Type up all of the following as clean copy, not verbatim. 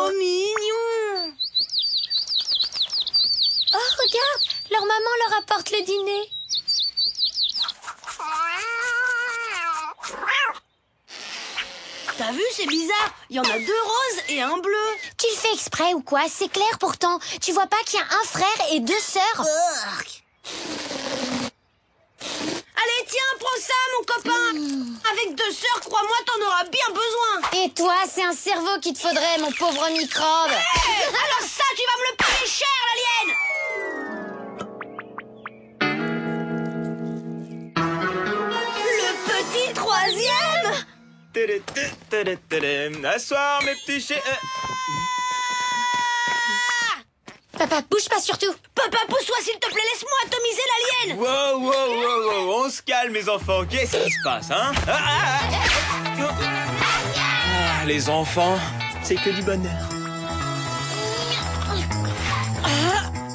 trop mignon. Oh, regarde, leur maman leur apporte le dîner. T'as vu, c'est bizarre. Il y en a 2 roses et un bleu. Tu le fais exprès ou quoi? C'est clair pourtant. Tu vois pas qu'il y a un frère et 2 sœurs? Allez, tiens, prends ça, mon copain. Avec 2 sœurs, crois-moi, t'en auras bien besoin. Et toi, c'est un cerveau qu'il te faudrait, mon pauvre microbe. Hey, alors ça, tu vas me le payer cher, l'alien. Le petit 3e. À soir, mes petits Papa, bouge pas surtout. Papa, pousse-toi, s'il te plaît, laisse-moi atomiser l'alien. Wow, on se calme, mes enfants. Qu'est-ce qui se passe, hein? Les enfants, c'est que du bonheur.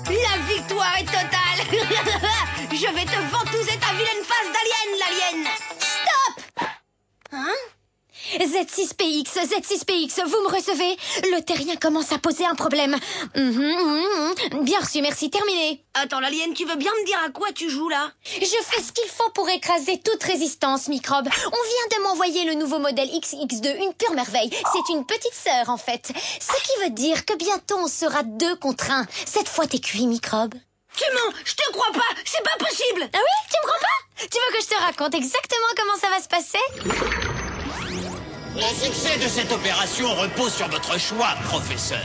La victoire est totale. Je vais te ventouser ta vilaine face d'alien, l'alien. Stop. Hein? Z6PX, vous me recevez? Le terrien commence à poser un problème. Bien reçu, merci, terminé. Attends, l'alien, tu veux bien me dire à quoi tu joues, là? Je fais ce qu'il faut pour écraser toute résistance, microbe. On vient de m'envoyer le nouveau modèle XX2, une pure merveille. C'est une petite sœur, en fait. Ce qui veut dire que bientôt on sera 2 contre 1. Cette fois, t'es cuit, microbe. Tu mens, je te crois pas, c'est pas possible. Ah oui? Tu me crois pas? Tu veux que je te raconte exactement comment ça va se passer? Le succès de cette opération repose sur votre choix, professeur.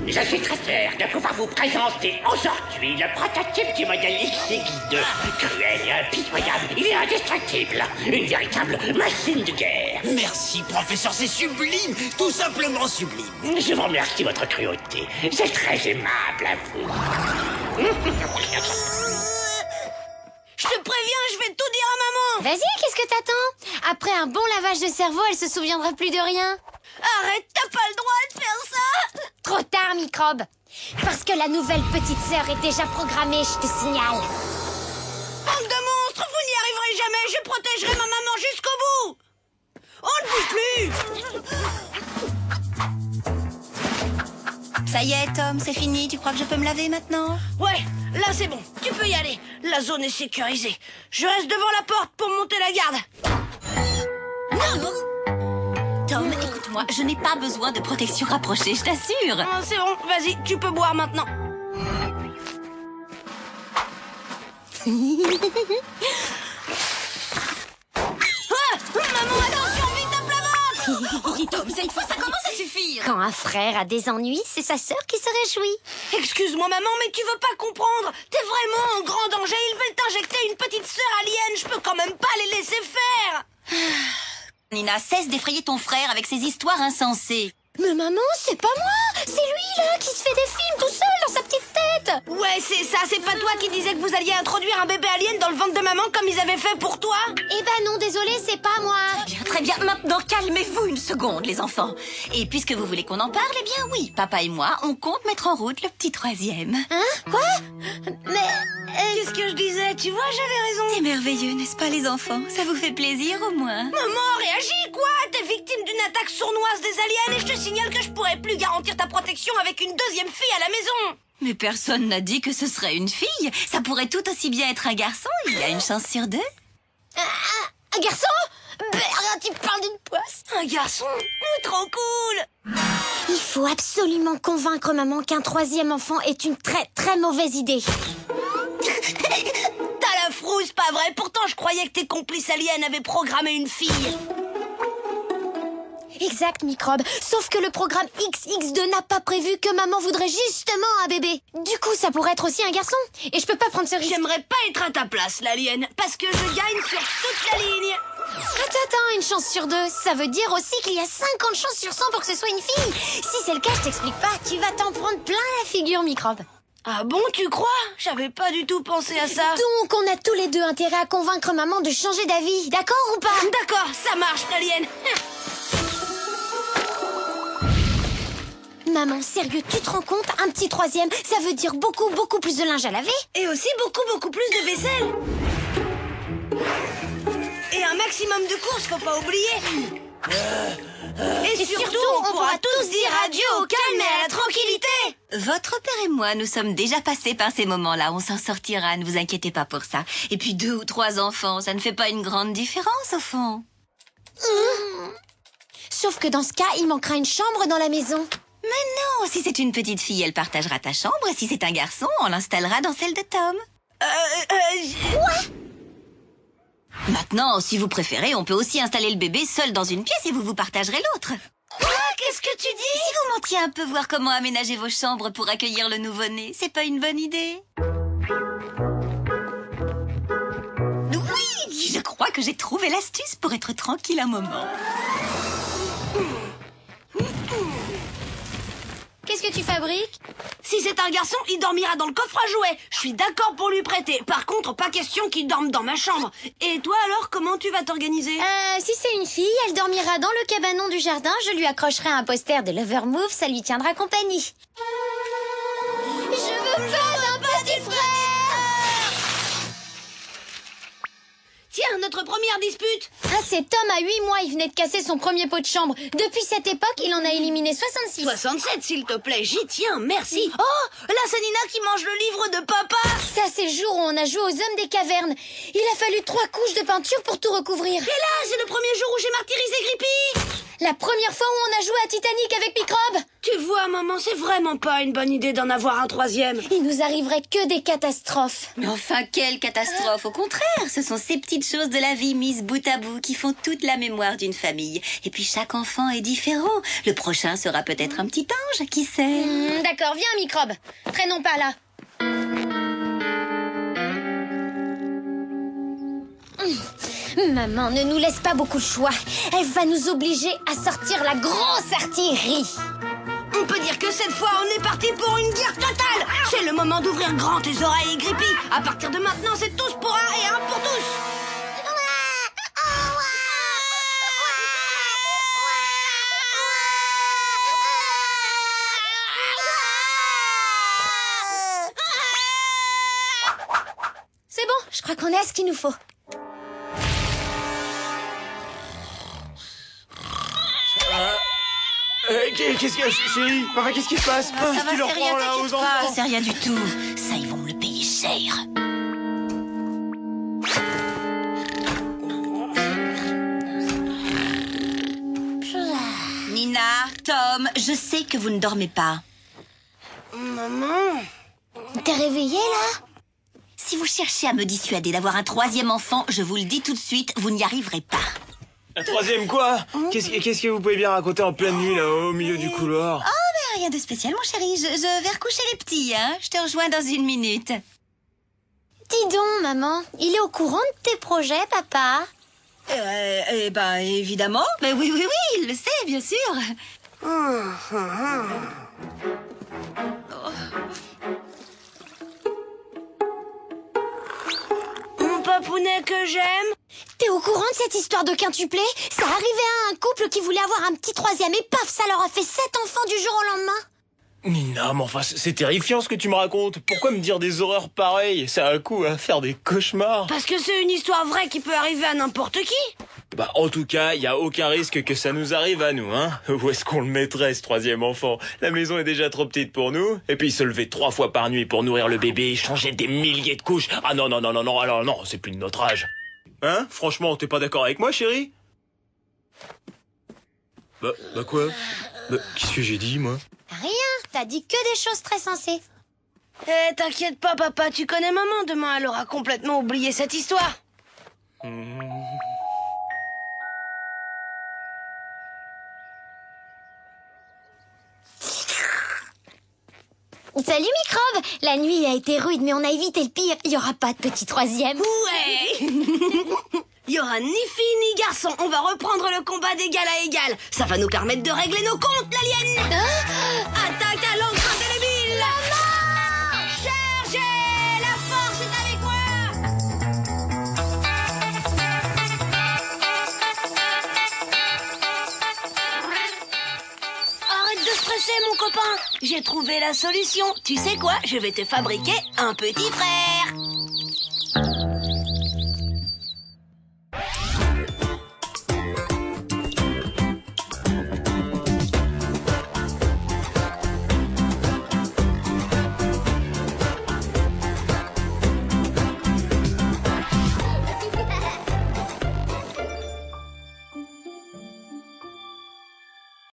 Je suis très fier de pouvoir vous présenter aujourd'hui le prototype du modèle XX2. Cruel et impitoyable, il est indestructible. Une véritable machine de guerre. Merci, professeur, c'est sublime, tout simplement sublime. Je vous remercie de votre cruauté. C'est très aimable à vous. Je te préviens, je vais tout dire à maman. Vas-y, qu'est-ce que t'attends? Après un bon lavage de cerveau, elle se souviendra plus de rien. Arrête, t'as pas le droit de faire ça. Trop tard, microbe. Parce que la nouvelle petite sœur est déjà programmée, je te signale. Bande de monstres, vous n'y arriverez jamais. Je protégerai ma maman jusqu'au bout. On ne bouge plus. Ça y est, Tom, c'est fini. Tu crois que je peux me laver maintenant? Ouais, là c'est bon, tu peux y aller. La zone est sécurisée. Je reste devant la porte pour monter la garde. Tom, écoute-moi, je n'ai pas besoin de protection rapprochée, je t'assure. Ah, c'est bon, vas-y, tu peux boire maintenant. Maman, attention, vite, tape la ventre. Tom, cette fois, ça commence à suffire. Quand un frère a des ennuis, c'est sa sœur qui se réjouit. Excuse-moi, maman, mais tu veux pas comprendre. T'es vraiment en grand danger. Ils veulent t'injecter une petite sœur alien. Je peux quand même pas les laisser faire. Nina, cesse d'effrayer ton frère avec ses histoires insensées. Mais maman, c'est pas moi. C'est lui, là, qui se fait des films tout seul dans sa petite tête. Ouais, c'est ça. C'est pas toi qui disais que vous alliez introduire un bébé alien dans le ventre de maman comme ils avaient fait pour toi? Eh ben non, désolé, c'est pas moi. Bien, très bien. Maintenant, calmez-vous une seconde, les enfants. Et puisque vous voulez qu'on en parle, eh bien oui, papa et moi, on compte mettre en route le petit 3e. Hein? Quoi? Mais... Qu'est-ce que je disais? Tu vois, j'avais raison. C'est merveilleux, n'est-ce pas, les enfants? Ça vous fait plaisir, au moins? Maman, réagis, quoi? T'es victime d'une attaque sournoise des aliens et je te signale que je pourrais plus garantir ta protection avec une 2e fille à la maison. Mais personne n'a dit que ce serait une fille. Ça pourrait tout aussi bien être un garçon. Il y a une chance sur 2. Un garçon? Merde, tu parles d'une poisse. Un garçon? Trop cool. Il faut absolument convaincre maman qu'un 3e enfant est une très très mauvaise idée. T'as la frousse, pas vrai? Pourtant, je croyais que tes complices aliens avaient programmé une fille. Exact, microbe. Sauf que le programme XX2 n'a pas prévu que maman voudrait justement un bébé. Du coup, ça pourrait être aussi un garçon. Et je peux pas prendre ce risque. J'aimerais pas être à ta place, l'alien, parce que je gagne sur toute la ligne. Attends, une chance sur 2. Ça veut dire aussi qu'il y a 50 chances sur 100 pour que ce soit une fille. Si c'est le cas, je t'explique pas. Tu vas t'en prendre plein la figure, microbe. Ah bon, tu crois? J'avais pas du tout pensé à ça. Donc, on a tous les deux intérêt à convaincre maman de changer d'avis. D'accord ou pas? D'accord, ça marche, l'alien. Maman, sérieux, tu te rends compte? Un petit 3e, ça veut dire beaucoup plus de linge à laver. Et aussi beaucoup plus de vaisselle. Et un maximum de courses, faut pas oublier. Et surtout, on pourra doit tous dire adieu au calme et à la tranquillité. Votre père et moi, nous sommes déjà passés par ces moments-là. On s'en sortira, ne vous inquiétez pas pour ça. Et puis 2 ou 3 enfants, ça ne fait pas une grande différence au fond. Sauf que dans ce cas, il manquera une chambre dans la maison. Mais non, si c'est une petite fille, elle partagera ta chambre. Et si c'est un garçon, on l'installera dans celle de Tom. Maintenant, si vous préférez, on peut aussi installer le bébé seul dans une pièce et vous partagerez l'autre. Quoi? Qu'est-ce que tu dis? Si vous montiez un peu voir comment aménager vos chambres pour accueillir le nouveau-né, c'est pas une bonne idée? Oui, je crois que j'ai trouvé l'astuce pour être tranquille un moment. Qu'est-ce que tu fabriques? Si c'est un garçon, il dormira dans le coffre à jouets. Je suis d'accord pour lui prêter. Par contre, pas question qu'il dorme dans ma chambre. Et toi alors, comment tu vas t'organiser? Si c'est une fille, elle dormira dans le cabanon du jardin. Je lui accrocherai un poster de Lovermove, ça lui tiendra compagnie. Je veux pas d'un petit frère! Tiens, notre première dispute. Ah, c'est Tom à 8 mois, il venait de casser son premier pot de chambre. Depuis cette époque, il en a éliminé 66. 67, s'il te plaît, j'y tiens, merci. Oh, là c'est Nina qui mange le livre de papa. Ça, c'est le jour où on a joué aux hommes des cavernes. Il a fallu 3 couches de peinture pour tout recouvrir. Et là, c'est le premier jour où j'ai martyrisé Grippy. La première fois où on a joué à Titanic avec Microbe. Tu vois, maman, c'est vraiment pas une bonne idée d'en avoir un troisième. Il nous arriverait que des catastrophes. Mais enfin, quelle catastrophe! Au contraire, ce sont ces petites choses de la vie mises bout à bout qui font toute la mémoire d'une famille. Et puis chaque enfant est différent. Le prochain sera peut-être un petit ange, qui sait? D'accord, viens Microbe. Traînons par là. Maman ne nous laisse pas beaucoup de choix. Elle va nous obliger à sortir la grosse artillerie. On peut dire que cette fois, on est parti pour une guerre totale. C'est le moment d'ouvrir grand tes oreilles, Grippy. À partir de maintenant, c'est tous pour un et un pour tous. C'est bon, je crois qu'on a ce qu'il nous faut. Qu'est-ce qu'il y a, chérie? Enfin, qu'est-ce qui se passe? Ça va, Qui leur c'est rien, prend là t'inquiète aux enfants? pas, c'est rien du tout. Ça, ils vont me le payer cher. Nina, Tom, je sais que vous ne dormez pas. Maman. T'es réveillée là? Si vous cherchez à me dissuader d'avoir un troisième enfant, je vous le dis tout de suite, vous n'y arriverez pas. Un troisième quoi? Qu'est-ce que vous pouvez bien raconter en pleine nuit, là, au milieu du couloir? Oh, mais rien de spécial, mon chéri. Je vais recoucher les petits, hein. Je te rejoins dans une minute. Dis donc, maman, il est au courant de tes projets, papa? Eh ben, évidemment. Mais oui, il le sait, bien sûr. Mon papounet que j'aime. T'es au courant de cette histoire de quintuplé? Ça arrivait à un couple qui voulait avoir un petit troisième et paf, ça leur a fait 7 enfants du jour au lendemain. Nina, mais enfin, c'est terrifiant ce que tu me racontes. Pourquoi me dire des horreurs pareilles? Ça a un coup à faire des cauchemars. Parce que c'est une histoire vraie qui peut arriver à n'importe qui. Bah, en tout cas, y a aucun risque que ça nous arrive à nous, hein. Où est-ce qu'on le mettrait, ce troisième enfant? La maison est déjà trop petite pour nous. Et puis, se lever 3 fois par nuit pour nourrir le bébé, changer des milliers de couches. Ah non, alors non, c'est plus de notre âge. Hein? Franchement, t'es pas d'accord avec moi, chérie? Bah quoi? Bah, qu'est-ce que j'ai dit, moi? Rien, t'as dit que des choses très sensées. Eh, t'inquiète pas, papa, tu connais maman. Demain, elle aura complètement oublié cette histoire. Salut Microbe. La nuit a été rude, mais on a évité le pire. Il y aura pas de petit troisième. Ouais. Il y aura ni fille ni garçon. On va reprendre le combat d'égal à égal. Ça va nous permettre de régler nos comptes, l'alien. Attaque à l'encre indélébile. Chargez. La force est avec moi. Arrête de stresser, mon copain. J'ai trouvé la solution. Tu sais quoi? Je vais te fabriquer un petit frère.